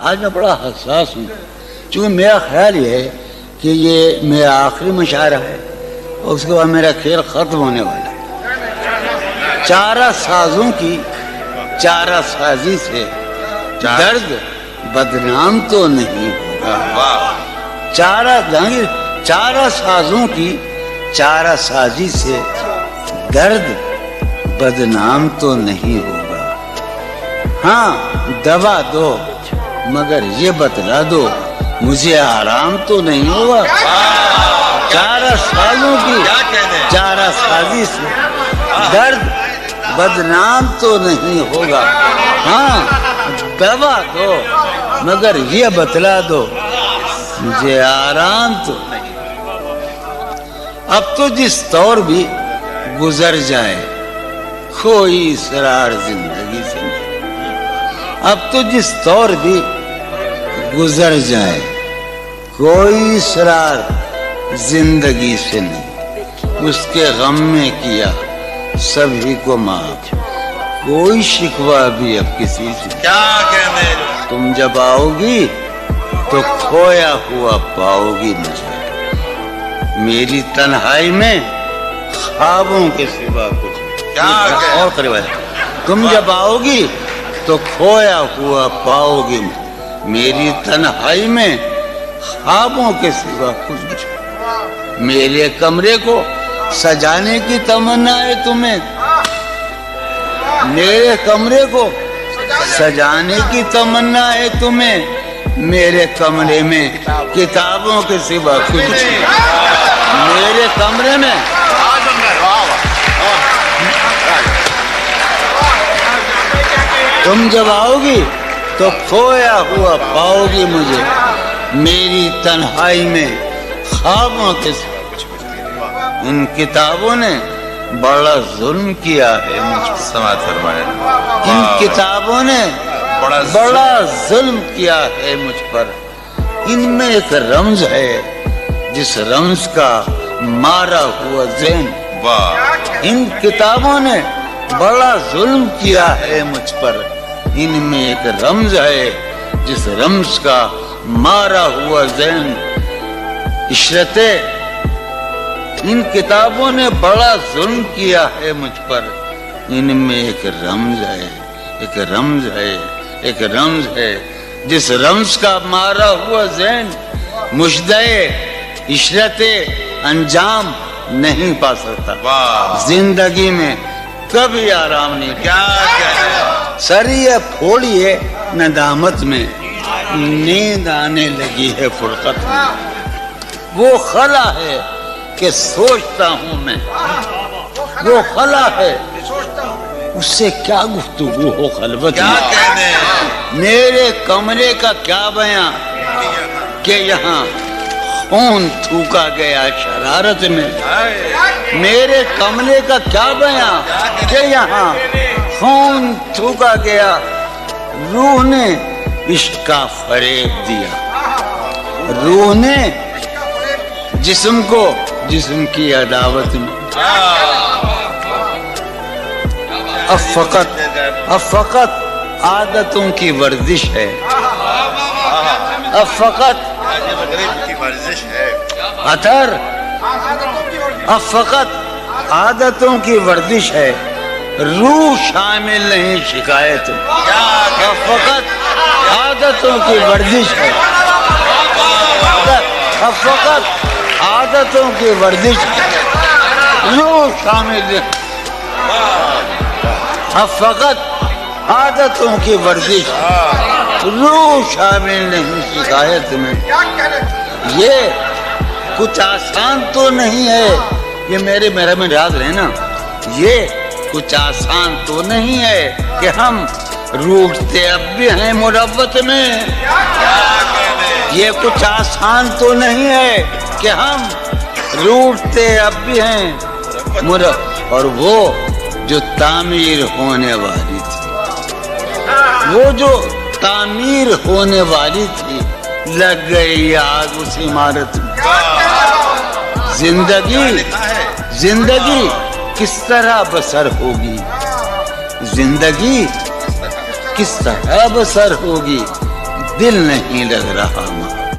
آج میں بڑا حساس ہوں، چونکہ میرا خیال یہ ہے کہ یہ میرا آخری مشاعرہ ہے اور اس کے بعد میرا کھیل ختم ہونے والا ہے۔ چارہ سازوں کی چارہ سازی سے درد بدنام تو نہیں ہوگا۔ چارہ سازوں کی چارہ سازی سے درد بدنام تو نہیں ہوگا۔ ہاں دوا دو مگر یہ بتلا دو مجھے آرام تو نہیں ہوگا۔ چارہ سازوں کی چارہ سازی سے درد بدنام تو نہیں ہوگا۔ ہاں دوا دو مگر یہ بتلا دو مجھے آرام تو نہیں۔ اب تو جس طور بھی گزر جائے کوئی اسرار زندگی سے نہیں۔ اب تو جس طور بھی گزر جائے کوئی اسرار زندگی سے نہیں۔ اس کے غم میں کیا سبھی کو معاف، کوئی شکوہ بھی اب کسی سے۔ کیا کہنے تم جب آؤ گی تو کھویا ہوا پاؤ گی مجھے، میری تنہائی میں خوابوں کے سوا کچھ نہیں۔ اور قریب ہے، تم جب آؤ گی تو کھویا ہوا پاؤ گی میری تنہائی میں خوابوں کے سوا کچھ نہیں۔ میرے کمرے کو سجانے کی تمنا ہے تمہیں، میرے کمرے کو سجانے کی تمنا ہے تمہیں، میرے کمرے میں کتابوں کے سوا کچھ نہیں۔ میرے کمرے میں تم جب آؤ گی تو کھویا ہوا پاؤ گی مجھے، میری تنہائی میں خوابوں کے سوا۔ ان کتابوں نے بڑا ظلم کیا ہے مجھ پر، سماعت فرمائے۔ ان کتابوں نے بڑا ظلم کیا ہے مجھ پر۔ ان میں ایک رمز ہے جس رمز کا مارا ہوا ذہن۔ ان کتابوں نے بڑا ظلم کیا ہے مجھ پر۔ ان میں ایک رمز ہے جس رمز کا مارا ہوا ذہن۔ عشرتِ ان کتابوں نے بڑا ظلم کیا ہے مجھ پر۔ ان میں ایک رمز ہے، ایک رمز ہے، ایک رمز ہے جس رمز کا مارا ہوا ذہن مژدۂ عشرت انجام نہیں پا سکتا۔ زندگی میں کبھی آرام نہیں۔ کیا سریے پھوڑیے ندامت میں، نیند آنے لگی ہے فرقت میں۔ وہ خلا ہے کہ سوچتا ہوں میں، وہ خلا ہے اس سے کیا گفتگو ہو خلوت کیا میں۔ کہنے میرے کمرے کا کیا بیان کہ یہاں خون تھوکا گیا شرارت میں۔ میرے کمرے کا کیا بیان کہ یہاں خون تھوکا گیا، روح نے عشق کا فریب دیا، روح نے جسم کو جسم کی عداوت میں۔ اب فقط عادتوں کی ورزش ہے، اب فقط کی ورزش ہے۔ عطر، اب فقط عادتوں کی ورزش ہے، روح شامل نہیں شکایت میں۔ اب فقط عادتوں کی ورزش ہے، اب فقط عادتوں کی ورزش ہے، روح شامل نہیں۔ اب فقط عادتوں کی ورزش، روح شامل نہیں شکایت میں۔ یہ کچھ آسان تو نہیں ہے، یہ میرے میں یاد رہے نا، یہ کچھ آسان تو نہیں ہے کہ ہم روٹتے اب بھی ہیں مروت میں۔ یہ کچھ آسان تو نہیں ہے کہ ہم روٹتے اب بھی ہیں مروت۔ اور وہ جو تعمیر ہونے والی تھی، وہ جو تعمیر ہونے والی تھی، لگ گئی آگ اس عمارت میں۔ زندگی کس طرح بسر ہوگی، زندگی کس طرح بسر ہوگی، دل نہیں لگ رہا ماں.